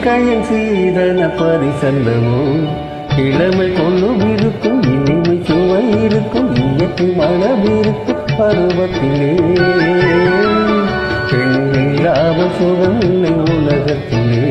இயற்கையின் சீதன பரிசல்லவோ இளமை கொள்ளும் இருக்கும் இனிமை சுவை இருக்கும் இயற்கை மனமிருக்கும் பருவத்திலே பெண்ணில்லாத சுகம் இல்லை உலகத்திலே